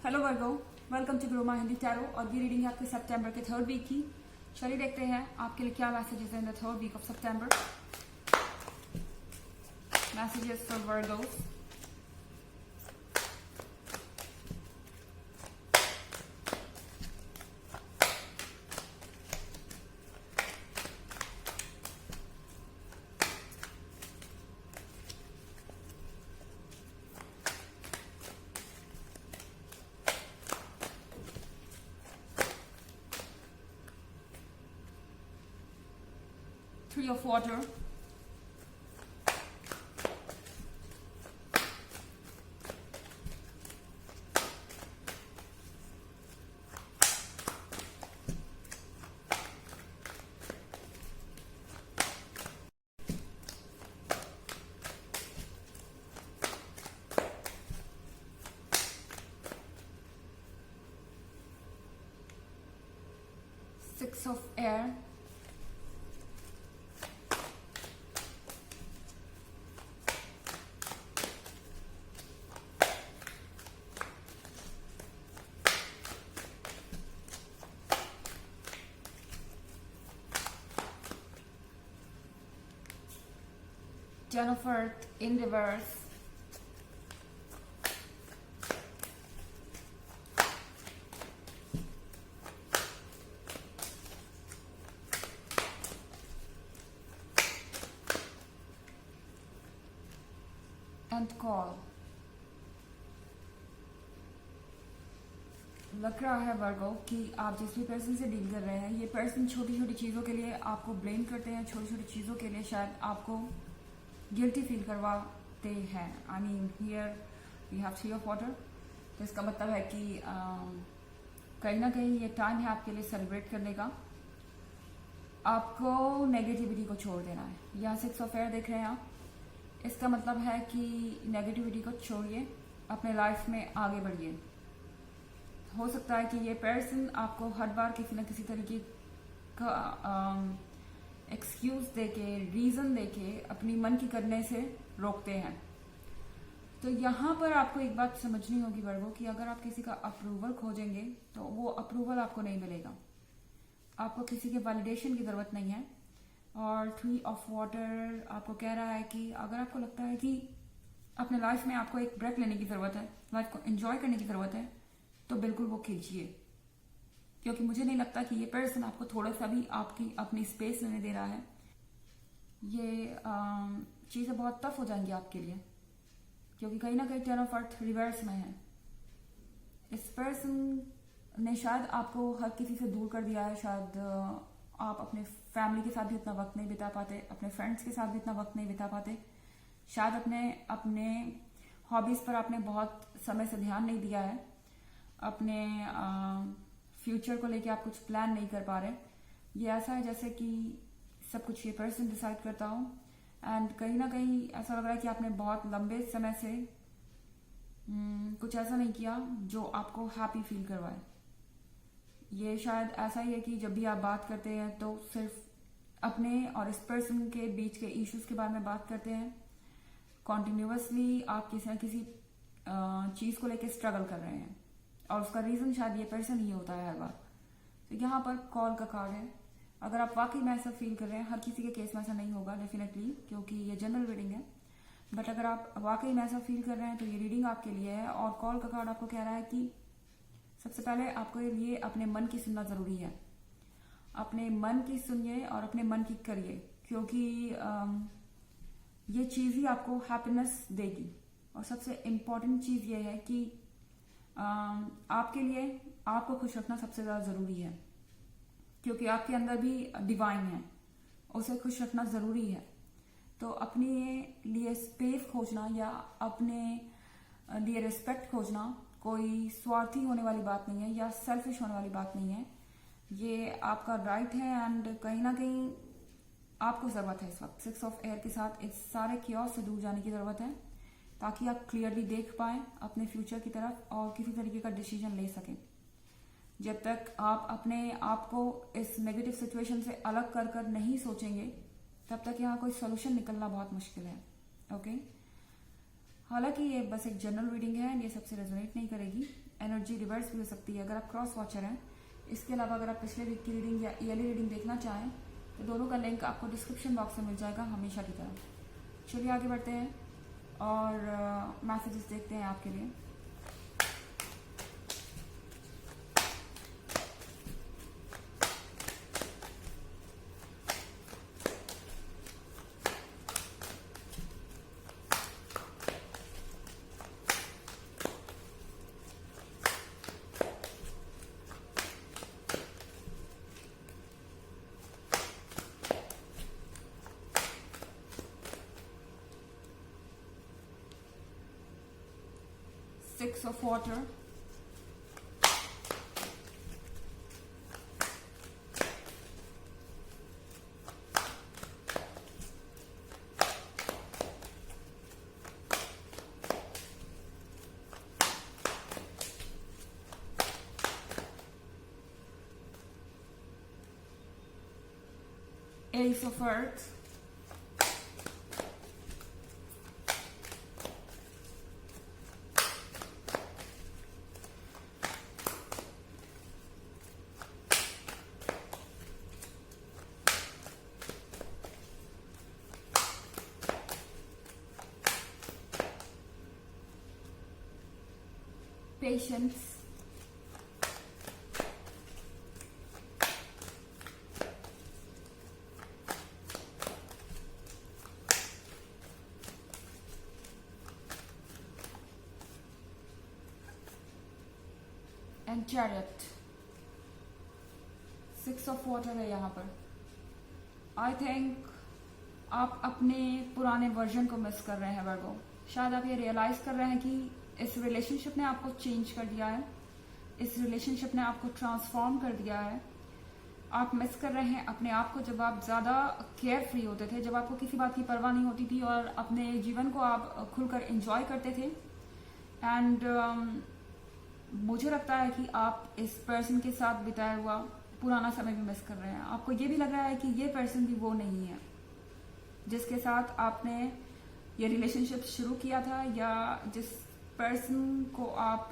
Hello Virgo, welcome to ग्रोमा Hindi tarot. और ये रीडिंग है आपके सितंबर के 3rd वीक की। चलिए देखते हैं आपके लिए क्या मैसेजेस हैं in the 3rd week of सितंबर। Messages for Virgos. Three of water. Six of air. Ten of earth in reverse. And call. लग रहा है वर्गो कि आप जिस भी पर्सन से डील कर रहे हैं, ये पर्सन छोटी छोटी चीज़ों के लिए आपको ब्लेम करते हैं, छोटी छोटी चीज़ों के लिए शायद आपको गिल्टी फील करवाते हैं। I mean here we have three of water. तो इसका मतलब है कि कहीं ना कहीं ये टाइम है आपके लिए सेलिब्रेट करने का। आपको नेगेटिविटी को छोड़ देना है। यहाँ सिक्स ऑफ एयर देख रहे हैं आप। इसका मतलब है कि नेगेटिविटी को छोड़िए, अपने लाइफ में आगे बढ़िए। हो सकता है कि ये पर्सन आपको हर बार किसी न किसी तरीके का एक्सक्यूज देके, रीज़न देके अपनी मन की करने से रोकते हैं। तो यहाँ पर आपको एक बात समझनी होगी वर्गो कि अगर आप किसी का अप्रूवल खोजेंगे तो वो अप्रूवल आपको नहीं मिलेगा। आपको किसी के वैलिडेशन की ज़रूरत नहीं है। और थ्री ऑफ वाटर आपको कह रहा है कि अगर आपको लगता है कि अपने लाइफ में आपको एक ब्रेक लेने की ज़रूरत है, लाइफ को एंजॉय करने की ज़रूरत है, तो बिल्कुल वो कीजिए। क्योंकि मुझे नहीं लगता कि ये पर्सन आपको थोड़ा सा भी आपकी अपनी स्पेस लेने दे रहा है। ये चीज़ें बहुत टफ हो जाएंगी आपके लिए, क्योंकि कहीं ना कहीं टेन ऑफ अर्थ रिवर्स में है। इस पर्सन ने शायद आपको हर किसी से दूर कर दिया है। शायद आप अपने फैमिली के साथ भी उतना वक्त नहीं बिता पाते, अपने फ्रेंड्स के साथ भी उतना वक्त नहीं बिता पाते। शायद अपने हॉबीज़ पर आपने बहुत समय से ध्यान नहीं दिया है। अपने फ्यूचर को लेके आप कुछ प्लान नहीं कर पा रहे। ये ऐसा है जैसे कि सब कुछ ये पर्सन डिसाइड करता हो। एंड कहीं ना कहीं ऐसा लग रहा है कि आपने बहुत लंबे समय से कुछ ऐसा नहीं किया जो आपको हैप्पी फील करवाए। ये शायद ऐसा ही है कि जब भी आप बात करते हैं तो सिर्फ अपने और इस पर्सन के बीच के इश्यूज के बारे में बात करते हैं। कॉन्टिन्यूसली आप किसी न किसी चीज़ को लेके स्ट्रगल कर रहे हैं और उसका रीज़न शायद ये पर्सन ही होता है हर बार। तो यहाँ पर कॉल का कार्ड है। अगर आप वाकई में ऐसा फील कर रहे हैं, हर किसी के केस में ऐसा नहीं होगा डेफिनेटली, क्योंकि ये जनरल रीडिंग है, बट अगर आप वाकई में ऐसा फील कर रहे हैं तो ये रीडिंग आपके लिए है। और कॉल का कार्ड आपको कह रहा है कि सबसे पहले आपको ये अपने मन की सुनना ज़रूरी है। अपने मन की सुनिए और अपने मन की करिए, क्योंकि ये चीज़ ही आपको हैप्पीनेस देगी। और सबसे इम्पॉर्टेंट चीज़ ये है कि आपके लिए आपको खुश रखना सबसे ज़्यादा ज़रूरी है, क्योंकि आपके अंदर भी डिवाइन है, उसे खुश रखना ज़रूरी है। तो अपने लिए स्पेस खोजना या अपने लिए रिस्पेक्ट खोजना कोई स्वार्थी होने वाली बात नहीं है या सेल्फिश होने वाली बात नहीं है। ये आपका राइट है। एंड कहीं ना कहीं आपको ज़रूरत है इस वक्त सिक्स ऑफ एयर के साथ इस सारे क्योस से दूर जाने की ज़रूरत है, ताकि आप क्लियरली देख पाएं अपने फ्यूचर की तरफ और किसी तरीके का डिसीजन ले सकें। जब तक आप अपने आप को इस नेगेटिव सिचुएशन से अलग कर कर नहीं सोचेंगे, तब तक यहाँ कोई सोल्यूशन निकलना बहुत मुश्किल है। ओके, हालांकि ये बस एक जनरल रीडिंग है, ये सबसे रेजोनेट नहीं करेगी। एनर्जी रिवर्स भी हो सकती है अगर आप क्रॉस वॉचर हैं। इसके अलावा अगर आप पिछले वीक की रीडिंग या ईयरली रीडिंग देखना चाहें तो दोनों का लिंक आपको डिस्क्रिप्शन बॉक्स में मिल जाएगा, हमेशा की तरह। चलिए आगे बढ़ते हैं और मैसेजेस देखते हैं आपके लिए। Six of water, Ace of Earth, Patience, and Chariot। 6 of water है यहाँ पर। आई थिंक आप अपने पुराने वर्जन को मिस कर रहे हैं वर्गो। शायद आप ये रियलाइज कर रहे हैं कि इस रिलेशनशिप ने आपको चेंज कर दिया है, इस रिलेशनशिप ने आपको ट्रांसफॉर्म कर दिया है। आप मिस कर रहे हैं अपने आप को, जब आप ज़्यादा केयर फ्री होते थे, जब आपको किसी बात की परवाह नहीं होती थी और अपने जीवन को आप खुलकर एंजॉय करते थे। एंड मुझे लगता है कि आप इस पर्सन के साथ बिताया हुआ पुराना समय भी मिस कर रहे हैं। आपको ये भी लग रहा है कि ये पर्सन भी वो नहीं है जिसके साथ आपने ये रिलेशनशिप शुरू किया था, या जिस पर्सन को आप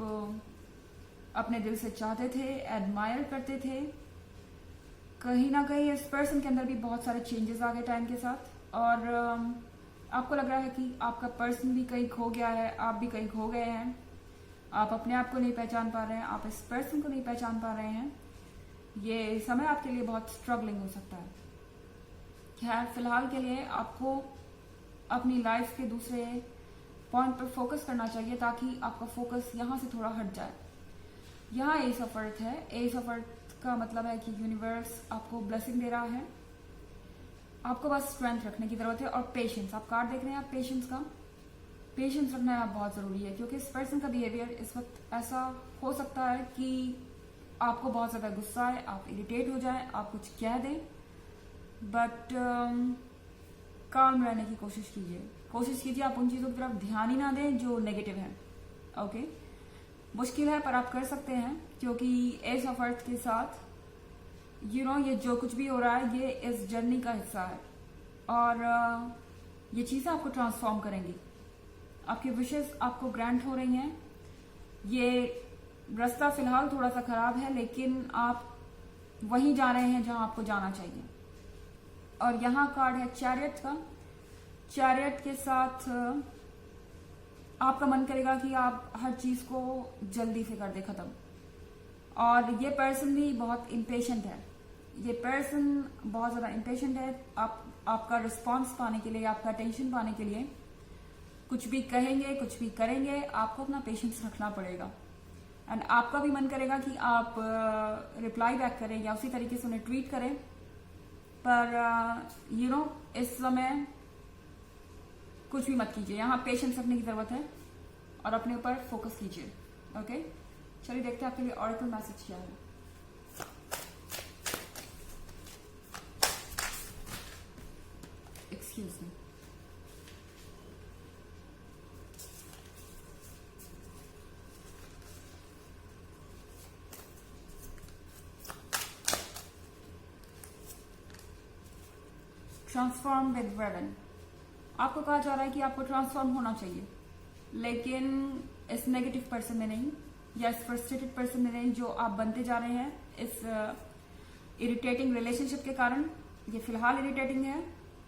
अपने दिल से चाहते थे, एडमायर करते थे। कहीं ना कहीं इस पर्सन के अंदर भी बहुत सारे चेंजेस आ गए टाइम के साथ, और आपको लग रहा है कि आपका पर्सन भी कहीं खो गया है, आप भी कहीं खो गए हैं। आप अपने आप को नहीं पहचान पा रहे हैं, आप इस पर्सन को नहीं पहचान पा रहे हैं। ये समय आपके लिए बहुत स्ट्रगलिंग हो सकता है। खैर, फिलहाल के लिए आपको अपनी लाइफ के दूसरे पॉइंट पर फोकस करना चाहिए ताकि आपका फोकस यहाँ से थोड़ा हट जाए। यहाँ एस ऑफ अर्थ है। एस ऑफ अर्थ का मतलब है कि यूनिवर्स आपको ब्लेसिंग दे रहा है। आपको बस स्ट्रेंथ रखने की जरूरत है और पेशेंस। आप कार्ड देख रहे हैं, आप पेशेंस का पेशेंस रखना है बहुत ज़रूरी है, क्योंकि इस पर्सन का बिहेवियर इस वक्त ऐसा हो सकता है कि आपको बहुत ज़्यादा गुस्सा है, आप इरिटेट हो जाएं, आप कुछ कह दें, बट काम रहने की कोशिश कीजिए। आप उन चीज़ों की तरफ ध्यान ही ना दें जो नेगेटिव है। ओके, मुश्किल है पर आप कर सकते हैं, क्योंकि एज ऑफ अर्थ के साथ ये जो कुछ भी हो रहा है ये इस जर्नी का हिस्सा है, और ये चीज़ें आपको ट्रांसफॉर्म करेंगी। आपकी विशेस आपको ग्रांट हो रही हैं। ये रास्ता फिलहाल थोड़ा सा खराब है, लेकिन आप वहीं जा रहे हैं जहां आपको जाना चाहिए। और यहाँ कार्ड है चैरियट का। चैरियट के साथ आपका मन करेगा कि आप हर चीज को जल्दी से कर दे खत्म, और ये पर्सन भी बहुत इम्पेशेंट है। ये पर्सन बहुत ज्यादा इम्पेशेंट है। आपका रिस्पॉन्स पाने के लिए, आपका अटेंशन पाने के लिए कुछ भी कहेंगे, कुछ भी करेंगे, आपको अपना पेशेंस रखना पड़ेगा। एंड आपका भी मन करेगा कि आप रिप्लाई बैक करें या उसी तरीके से उन्हें ट्रीट करें, पर इस समय कुछ भी मत कीजिए। यहाँ पेशेंस रखने की जरूरत है और अपने ऊपर फोकस कीजिए। ओके, चलिए देखते हैं आपके लिए ऑरेकल मैसेज क्या है। Excuse me. Transform with raven. आपको कहा जा रहा है कि आपको ट्रांसफॉर्म होना चाहिए। लेकिन इस नेगेटिव पर्सन में नहीं, या इस फ्रस्ट्रेटेड पर्सन में नहीं जो आप बनते जा रहे हैं इस इरिटेटिंग रिलेशनशिप के कारण। ये फिलहाल इरिटेटिंग है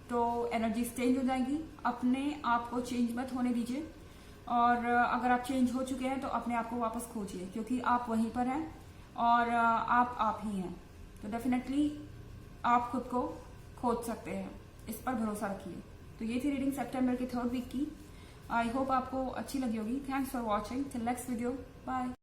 तो एनर्जी चेंज हो जाएगी। अपने आप को चेंज मत होने दीजिए, और अगर आप चेंज हो चुके हैं तो अपने आप को वापस खोजिए, क्योंकि आप वहीं पर हैं और आप ही हैं। तो डेफिनेटली आप खुद को खोज सकते हैं, इस पर भरोसा रखिए। तो ये थी रीडिंग सितंबर के 3rd वीक की। आई होप आपको अच्छी लगी होगी। Thanks for watching. Till next video, bye.